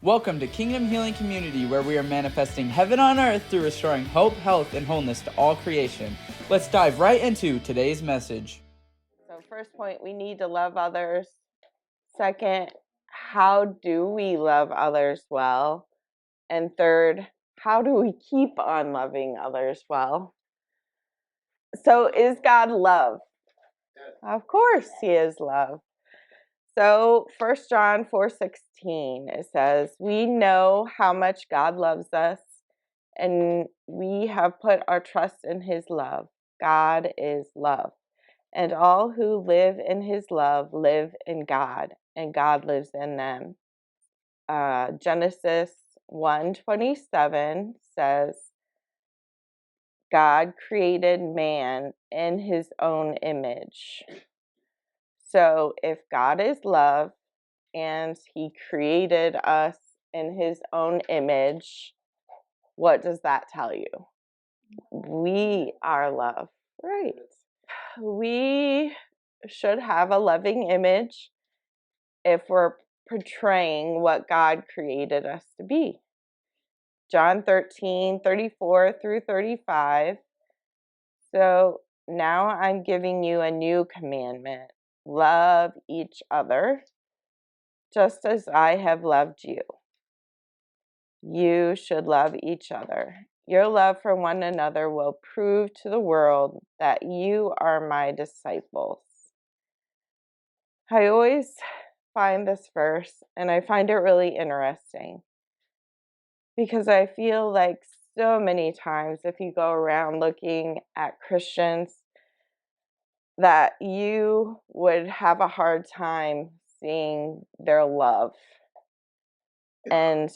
Welcome to Kingdom Healing Community, where we are manifesting heaven on earth through restoring hope, health, and wholeness to all creation. Let's dive right into today's message. So first point, we need to love others. Second, how do we love others well? And third, how do we keep on loving others well? So is God love? Of course he is love. So 1 John 4:16, it says, we know how much God loves us, and we have put our trust in his love. God is love. And all who live in his love live in God, and God lives in them. Genesis 1:27 says, God created man in his own image. So if God is love and he created us in his own image, what does that tell you? We are love, right? We should have a loving image if we're portraying what God created us to be. John 13:34 through 35. So now I'm giving you a new commandment. Love each other just as I have loved you. You should love each other. Your love for one another will prove to the world that you are my disciples. I always find this verse, and I find it really interesting because I feel like so many times if you go around looking at Christians, that you would have a hard time seeing their love. And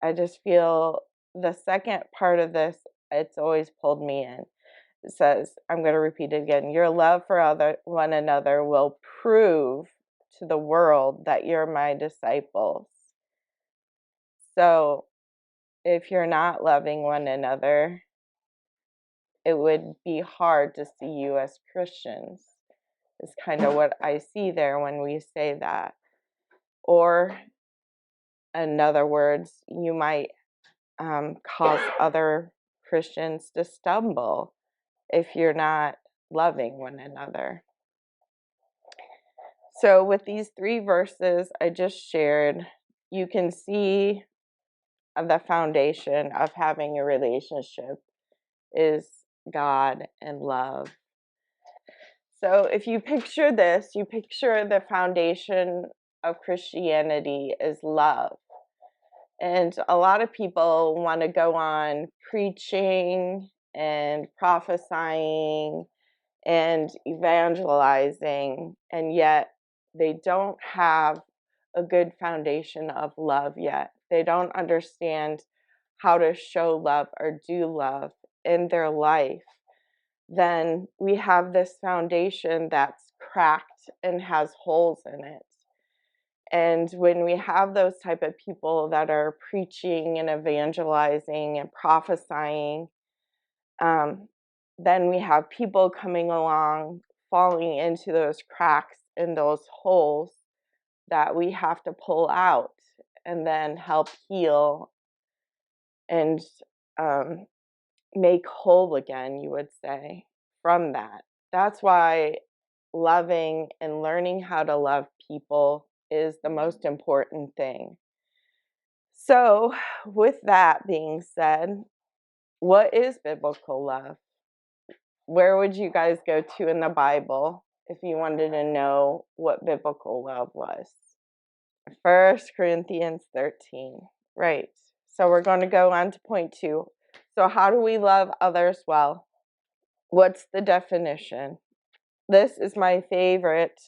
I just feel the second part of this, it's always pulled me in. It says, I'm going to repeat it again. Your love for one another will prove to the world that you're my disciples. So if you're not loving one another, it would be hard to see you as Christians. Is kind of what I see there when we say that. Or, in other words, you might cause other Christians to stumble if you're not loving one another. So with these three verses I just shared, you can see the foundation of having a relationship is God and love. So if you picture this, you picture the foundation of Christianity is love. And a lot of people want to go on preaching and prophesying and evangelizing, and yet they don't have a good foundation of love yet. They don't understand how to show love or do love in their life. Then we have this foundation that's cracked and has holes in it. And when we have those type of people that are preaching and evangelizing and prophesying, then we have people coming along, falling into those cracks and those holes that we have to pull out and then help heal and make whole again, you would say, from that. That's why loving and learning how to love people is the most important thing. So, with that being said, what is biblical love? Where would you guys go to in the Bible if you wanted to know what biblical love was? 1 Corinthians 13. Right. So we're going to go on to point 2. So how do we love others well? What's the definition? This is my favorite.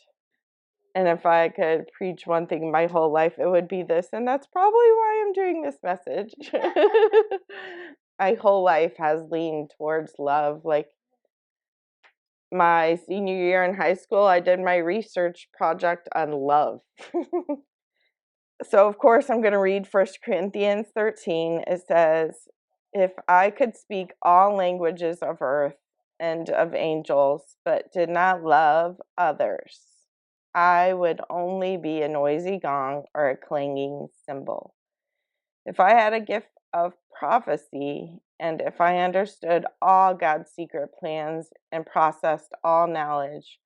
And if I could preach one thing my whole life, it would be this. And that's probably why I'm doing this message. My whole life has leaned towards love. Like my senior year in high school, I did my research project on love. So, of course, I'm going to read 1 Corinthians 13. It says, if I could speak all languages of earth and of angels, but did not love others, I would only be a noisy gong or a clanging cymbal. If I had a gift of prophecy, and if I understood all God's secret plans and processed all knowledge,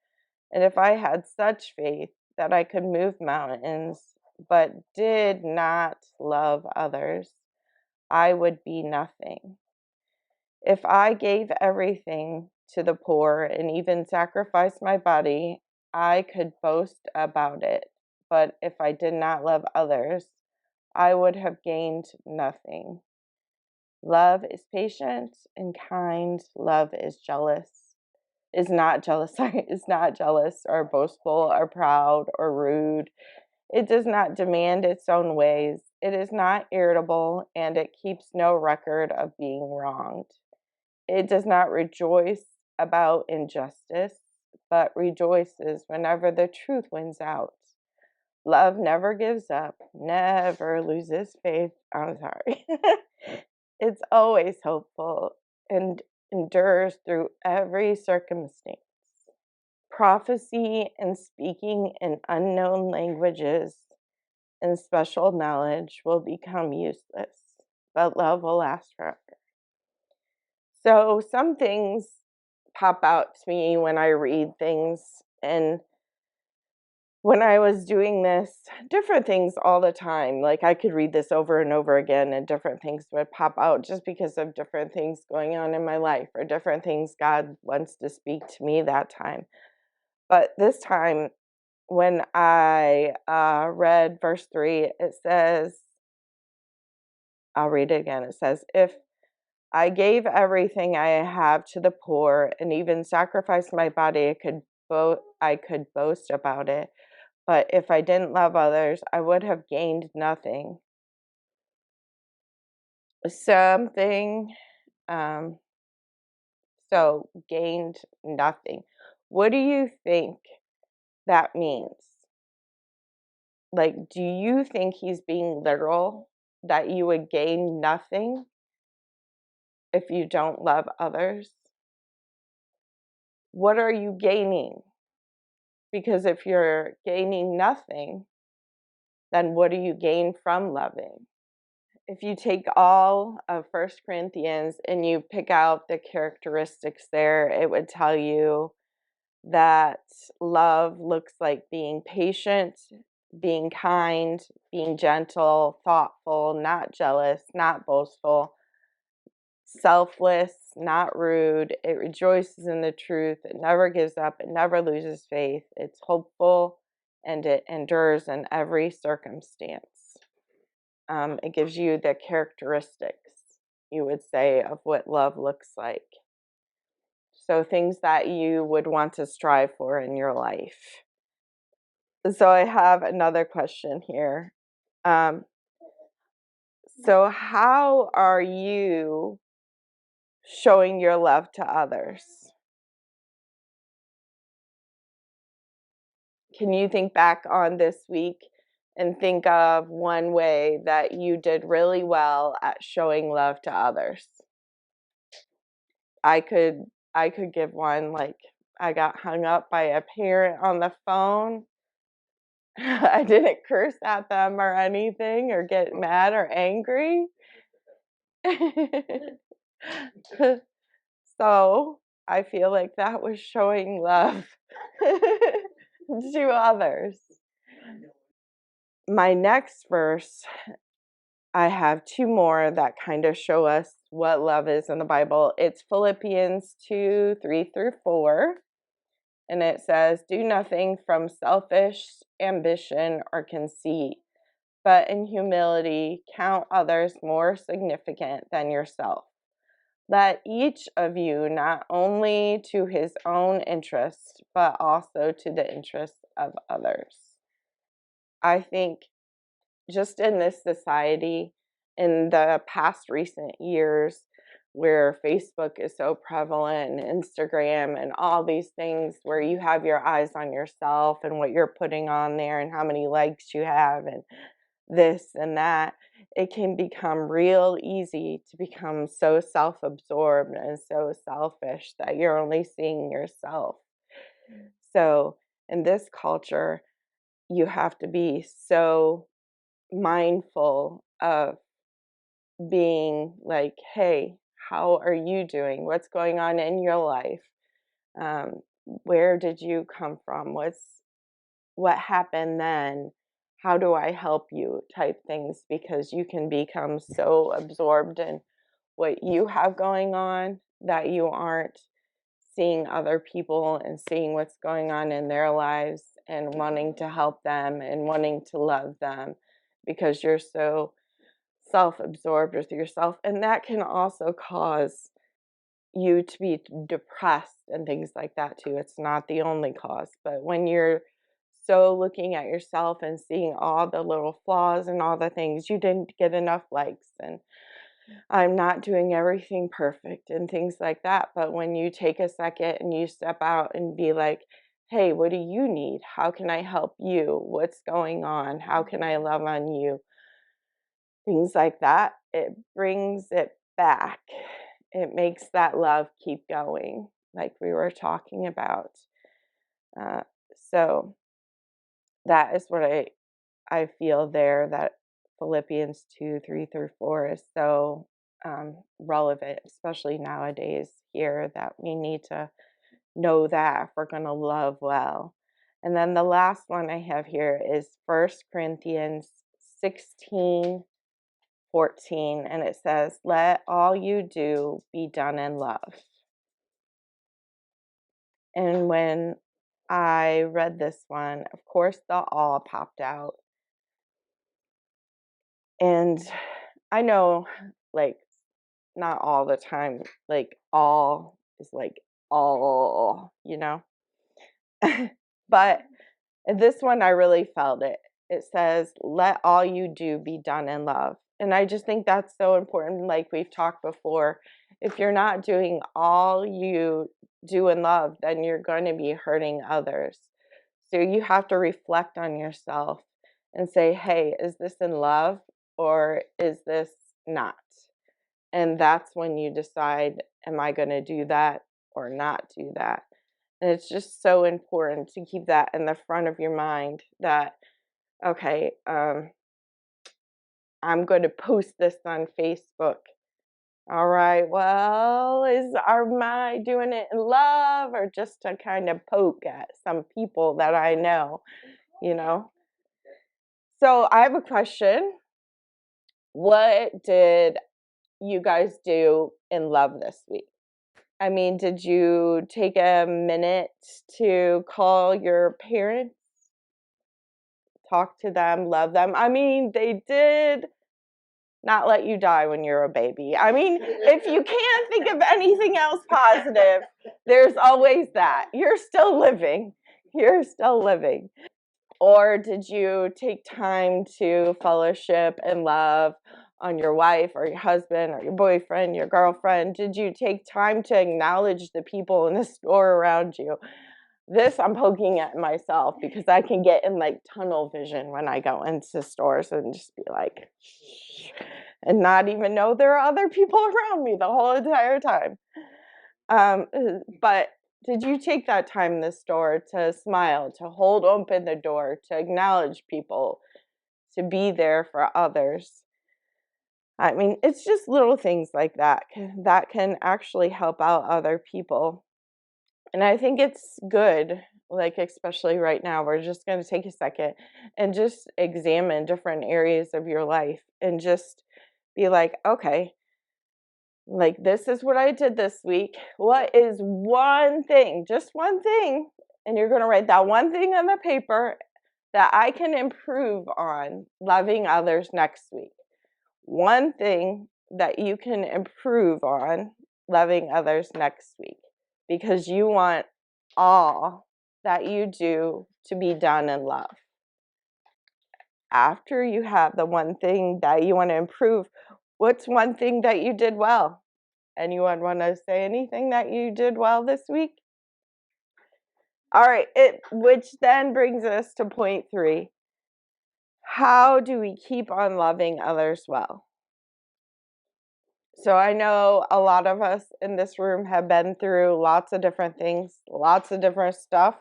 and if I had such faith that I could move mountains, but did not love others, I would be nothing. If I gave everything to the poor and even sacrificed my body, I could boast about it. But if I did not love others, I would have gained nothing. Love is patient and kind. Love is not jealous, sorry, is not jealous or boastful or proud or rude. It does not demand its own ways. It is not irritable, and it keeps no record of being wronged. It does not rejoice about injustice, but rejoices whenever the truth wins out. Love never gives up, never loses faith. I'm sorry. It's always hopeful and endures through every circumstance. Prophecy and speaking in unknown languages and special knowledge will become useless, but love will last forever. So some things pop out to me when I read things, and when I was doing this, different things all the time. Like I could read this over and over again, and different things would pop out just because of different things going on in my life or different things God wants to speak to me that time. But this time, when I read verse 3, it says, I'll read it again. It says, if I gave everything I have to the poor and even sacrificed my body, I could boast about it. But if I didn't love others, I would have gained nothing. Something, um, so gained nothing. What do you think that means? Like, do you think he's being literal that you would gain nothing if you don't love others? What are you gaining? Because if you're gaining nothing, then what do you gain from loving? If you take all of 1 Corinthians and you pick out the characteristics there, it would tell you that love looks like being patient, being kind, being gentle, thoughtful, not jealous, not boastful, selfless, not rude. It rejoices in the truth. It never gives up. It never loses faith. It's hopeful, and it endures in every circumstance. It gives you the characteristics, you would say, of what love looks like. So things that you would want to strive for in your life. So I have another question here. So how are you showing your love to others? Can you think back on this week and think of one way that you did really well at showing love to others? I could give one, like I got hung up by a parent on the phone. I didn't curse at them or anything or get mad or angry. So I feel like that was showing love to others. My next verse, I have two more that kind of show us what love is in the Bible. It's Philippians 2:3-4. And it says, do nothing from selfish ambition or conceit, but in humility count others more significant than yourself. Let each of you not only to his own interest, but also to the interest of others. I think just in this society, in the past recent years, where Facebook is so prevalent and Instagram and all these things where you have your eyes on yourself and what you're putting on there and how many likes you have and this and that, it can become real easy to become so self-absorbed and so selfish that you're only seeing yourself. So in this culture, you have to be so mindful of being like, hey, how are you doing? What's going on in your life? Where did you come from? What happened then? How do I help you? Type things, because you can become so absorbed in what you have going on that you aren't seeing other people and seeing what's going on in their lives and wanting to help them and wanting to love them, because you're so self-absorbed with yourself. And that can also cause you to be depressed and things like that too. It's not the only cause, but when you're so looking at yourself and seeing all the little flaws and all the things, you didn't get enough likes, and I'm not doing everything perfect and things like that. But when you take a second and you step out and be like, hey, what do you need? How can I help you? What's going on? How can I love on you? Things like that, it brings it back. It makes that love keep going, like we were talking about. Uh, so that is what I feel there, that Philippians 2:3-4 is so relevant, especially nowadays here, that we need to know that if we're going to love well. And then the last one I have here is 1 Corinthians 16:14, and it says, let all you do be done in love. And when I read this one, of course, the all popped out. And I know, like, not all the time, like, all is like all, But this one, I really felt it. It says, let all you do be done in love. And I just think that's so important. Like we've talked before, if you're not doing all you do in love, then you're going to be hurting others. So you have to reflect on yourself and say, hey, is this in love or is this not? And that's when you decide, am I going to do that or not do that? And it's just so important to keep that in the front of your mind that, okay, I'm going to post this on Facebook. All right, well, am I doing it in love or just to kind of poke at some people that I know, you know? So I have a question. What did you guys do in love this week? I mean, did you take a minute to call your parents, talk to them, love them? I mean, they did not let you die when you're a baby. I mean, if you can't think of anything else positive, there's always that. You're still living. You're still living. Or did you take time to fellowship and love on your wife or your husband or your boyfriend, your girlfriend? Did you take time to acknowledge the people in the store around you? This I'm poking at myself because I can get in like tunnel vision when I go into stores and just be like, and not even know there are other people around me the whole entire time. But did you take that time in the store to smile, to hold open the door, to acknowledge people, to be there for others? I mean, it's just little things like that that can actually help out other people. And I think it's good, like, especially right now, we're just going to take a second and just examine different areas of your life and just be like, okay, like, this is what I did this week. What is one thing, just one thing, and you're going to write that one thing on the paper that I can improve on loving others next week. One thing that you can improve on loving others next week, because you want all that you do to be done in love. After you have the one thing that you want to improve, what's one thing that you did well? Anyone want to say anything that you did well this week? All right, which then brings us to point 3. How do we keep on loving others well? So I know a lot of us in this room have been through lots of different things, lots of different stuff,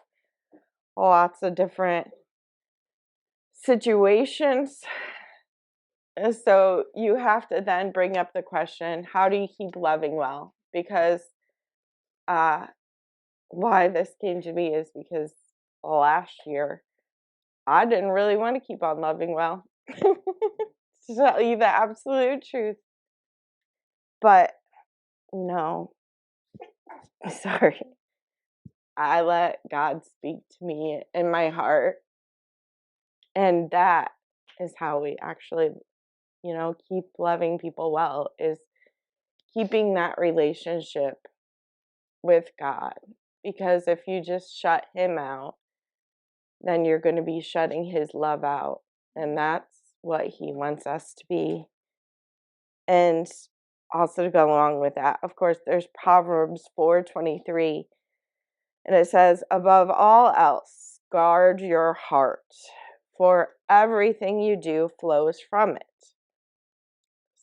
lots of different situations. So you have to then bring up the question, how do you keep loving well? Because why this came to me is because last year I didn't really want to keep on loving well. To tell you the absolute truth. But, sorry, I let God speak to me in my heart. And that is how we actually, keep loving people well, is keeping that relationship with God. Because if you just shut Him out, then you're going to be shutting His love out. And that's what He wants us to be. And also to go along with that, of course, there's Proverbs 4:23. And it says, above all else, guard your heart, for everything you do flows from it.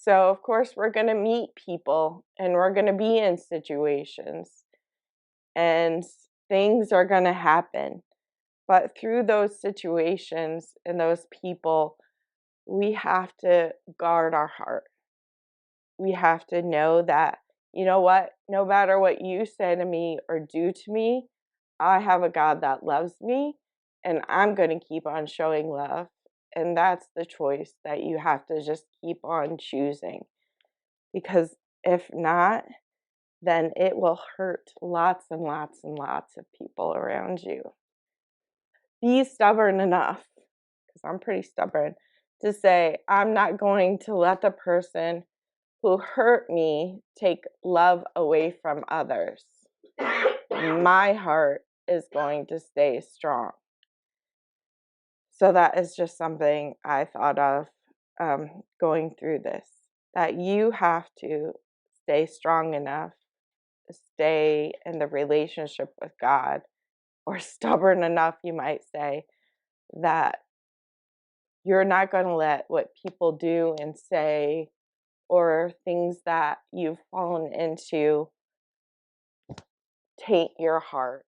So, of course, we're going to meet people and we're going to be in situations and things are going to happen. But through those situations and those people, we have to guard our heart. We have to know that, you know what, no matter what you say to me or do to me, I have a God that loves me and I'm going to keep on showing love. And that's the choice that you have to just keep on choosing. Because if not, then it will hurt lots and lots and lots of people around you. Be stubborn enough, because I'm pretty stubborn, to say, I'm not going to let the person who hurt me take love away from others. My heart is going to stay strong. So that is just something I thought of going through this, that you have to stay strong enough to stay in the relationship with God, or stubborn enough, you might say, that you're not going to let what people do and say or things that you've fallen into taint your heart.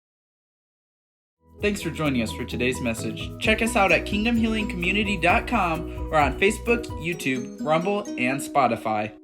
Thanks for joining us for today's message. Check us out at KingdomHealingCommunity.com or on Facebook, YouTube, Rumble, and Spotify.